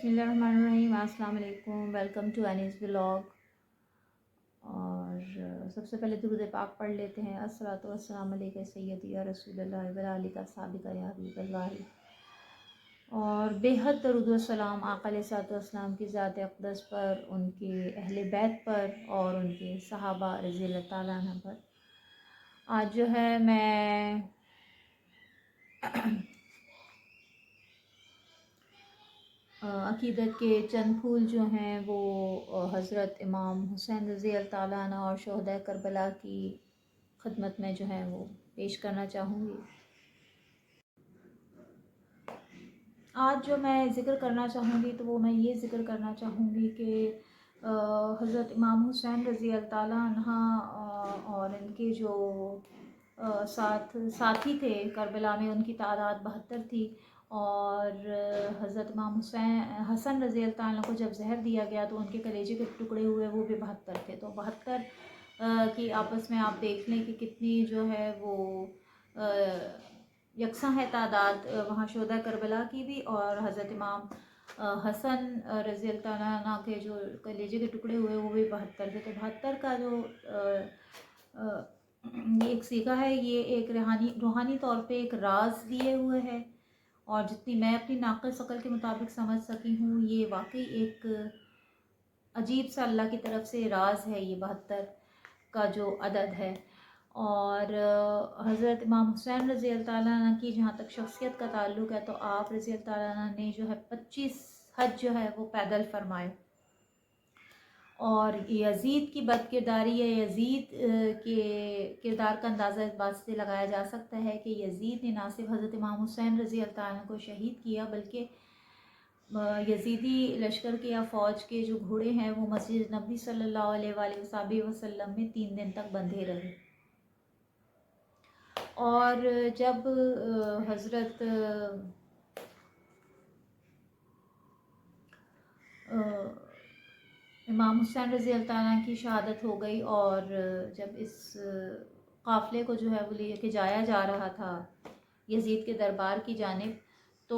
बिस्मिल्लाहिर्रहमानिर्रहीम। अस्सलाम वालेकुम। Welcome to Anees vlog. और सबसे पहले दुरूद पाक पढ़ लेते हैं। अस्सलातु वस्सलामु अलैका सय्यदी या रसूलल्लाह व आलिका साबिका या हबीबल्लाह। और बेहद दरूद व सलाम आका अलैहिस्सलातु वस्सलाम की ज़ात अक़दस पर, उनके अहले बैत पर और उनके सहाबा रज़ियल्लाहु ताला अन्हुम पर। आज जो है मैं अक़ीदत के चंद फूल जो हैं वो हज़रत इमाम हुसैन रज़ियल्लाहु ताला अन्हु और शोहदा करबला की खिदमत में जो है वो पेश करना चाहूँगी। आज जो मैं ज़िक्र करना चाहूँगी तो वो मैं ये ज़िक्र करना चाहूँगी कि हज़रत इमाम हुसैन रज़ियल्लाहु ताला अन्हा और इनके जो साथी थे करबला में, उनकी तादाद 72 थी। और हज़रत इमाम हुसैन हसन रज़ियल्लाहु ताला को जब जहर दिया गया तो उनके कलेजे के टुकड़े हुए, वो भी 72 थे। तो 72 की आपस में आप देख लें कि कितनी जो है वो यकसा है तादाद वहाँ शोहदा करबला की भी, और हज़रत इमाम हसन रज़ियल्लाहु ताला अन्हु के जो कलेजे के टुकड़े हुए वो भी 72 थे। तो 72 का जो ये एक सीगा है, ये एक रूहानी तौर पे एक राज दिए हुए है। और जितनी मैं अपनी नाक़िस अक़ल के मुताबिक समझ सकी हूँ, ये वाकई एक अजीब सा अल्लाह की तरफ से राज है, ये 72 का जो अदद है। और हज़रत इमाम हुसैन रज़ियल्लाहु ताला अन्हु की जहाँ तक शख्सियत का ताल्लुक़ है, तो आप रज़ियल्लाहु ताला अन्हु ने जो है 25 हज जो है वो पैदल फरमाए। और यज़ीद की बदकिरदारी या यज़ीद के किरदार का अंदाज़ा इस बात से लगाया जा सकता है कि यज़ीद ने ना सिर्फ हज़रत इमाम हुसैन रज़ियल्लाहु ताला अन्हु को शहीद किया, बल्कि यज़ीदी लश्कर के या फ़ौज के जो घोड़े हैं वो मस्जिद नबी सल्लल्लाहु अलैहि वसल्लम में 3 दिन तक बंधे रहे। और जब हज़रत इमाम हुसैन रज़ियल्लाहु ताला अन्हु की शहादत हो गई, और जब इस काफ़िले को जो है वो लेके जाया जा रहा था यज़ीद के दरबार की जानिब, तो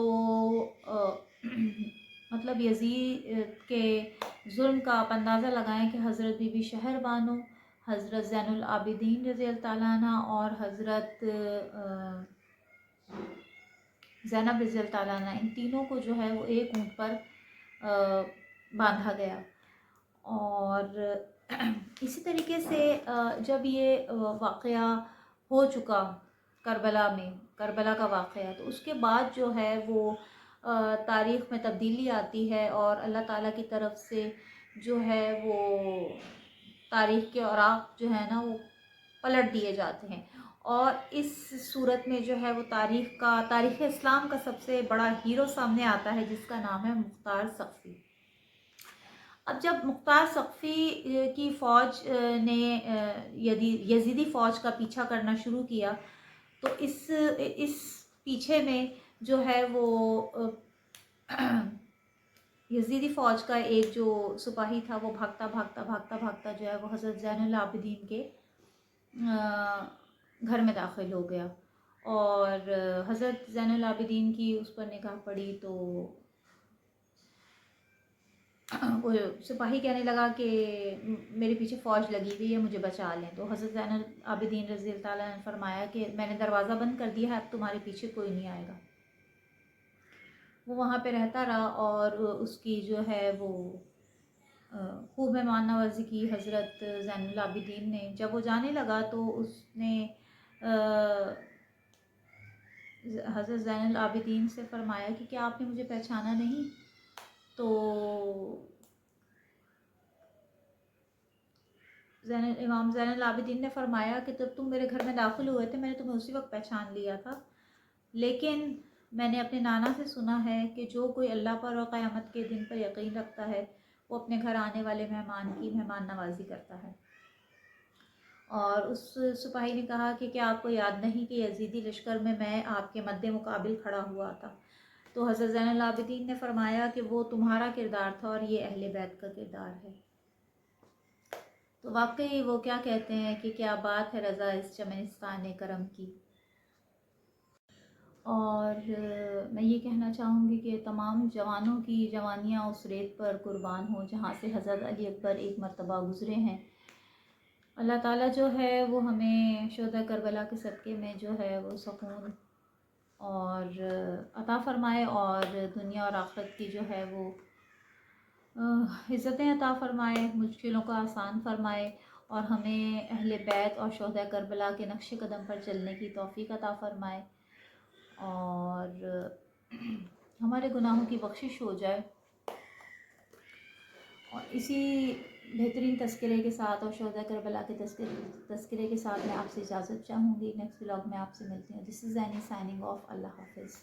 मतलब यज़ीद के जुल्म का आप अंदाज़ा लगाएं कि हज़रत बीबी शहर बानो, हज़रत ज़ैनुल आबिदीन रज़ियल्लाहु ताला अन्हा और हज़रत ज़ैनब रज़ियल्लाहु ताला अन्हा, इन तीनों को जो है वो एक ऊँट पर बांधा गया। और इसी तरीके से जब ये वाक़या हो चुका करबला में, करबला का वाक़या, तो उसके बाद जो है वो तारीख़ में तब्दीली आती है और अल्लाह ताला की तरफ से जो है वो तारीख़ के औराक़ जो है ना वो पलट दिए जाते हैं। और इस सूरत में जो है वो तारीख़ इस्लाम का सबसे बड़ा हीरो सामने आता है, जिसका नाम है मुख्तार सक़फ़ी। अब जब मुख्तार सक़फ़ी की फ़ौज ने यज़ीदी फ़ौज का पीछा करना शुरू किया, तो इस पीछे में जो है वो यज़ीदी फ़ौज का एक जो सिपाही था वो भागता जो है वो हज़रत ज़ैनुल आबिदीन के घर में दाखिल हो गया। और हज़रत ज़ैनुल आबिदीन की उस पर निगाह पड़ी तो वो सिपाही कहने लगा कि मेरे पीछे फ़ौज लगी हुई है, मुझे बचा लें। तो हज़रत ज़ैनुल आबिदीन रज़ियल्लाहु ताला ने फरमाया कि मैंने दरवाज़ा बंद कर दिया है, अब तुम्हारे पीछे कोई नहीं आएगा। वो वहाँ पे रहता रहा और उसकी जो है वो खूब मेहमान नवाज़ी की हज़रत ज़ैनुल आबिदीन ने। जब वो जाने लगा तो उसने हज़रत ज़ैनुल आबिदीन से फ़रमाया कि क्या आपने मुझे पहचाना नहीं? तो इमाम ज़ैनुल आबिदीन ने फरमाया कि जब तुम मेरे घर में दाखिल हुए थे, मैंने तुम्हें उसी वक्त पहचान लिया था, लेकिन मैंने अपने नाना से सुना है कि जो कोई अल्लाह पर और क़यामत के दिन पर यकीन रखता है, वो अपने घर आने वाले मेहमान की मेहमान नवाज़ी करता है। और उस सिपाही ने कहा कि क्या आपको याद नहीं कि यज़ीदी लश्कर में मैं आपके मद्दे मुकाबिल खड़ा हुआ था? तो हज़रत ज़ैनुल आबिदीन ने फरमाया कि वो तुम्हारा किरदार था और ये अहले बैत का किरदार है। तो वाकई वो क्या कहते हैं कि क्या बात है रज़ा इस चमनिस्तान करम की। اور میں یہ کہنا چاہوں گی کہ تمام جوانوں کی جوانیاں اس ریت پر قربان ہوں جہاں سے حضرت علی اکبر ایک مرتبہ گزرے ہیں. اللہ تعالیٰ جو ہے وہ ہمیں شہداء کربلا کے صدقے میں جو ہے وہ سکون اور عطا فرمائے، اور دنیا اور آخرت کی جو ہے وہ عزتیں عطا فرمائے، مشکلوں کو آسان فرمائے، اور ہمیں اہل بیت اور شہداء کربلا کے نقش قدم پر چلنے کی توفیق عطا فرمائے، اور ہمارے گناہوں کی بخشش ہو جائے. اور اسی بہترین تذکرے کے ساتھ اور شہداء کربلا کے تذکرے کے ساتھ میں آپ سے اجازت چاہوں گی. نیکسٹ ولاگ میں آپ سے ملتی ہوں. دس از اینی سائننگ آف. اللہ حافظ.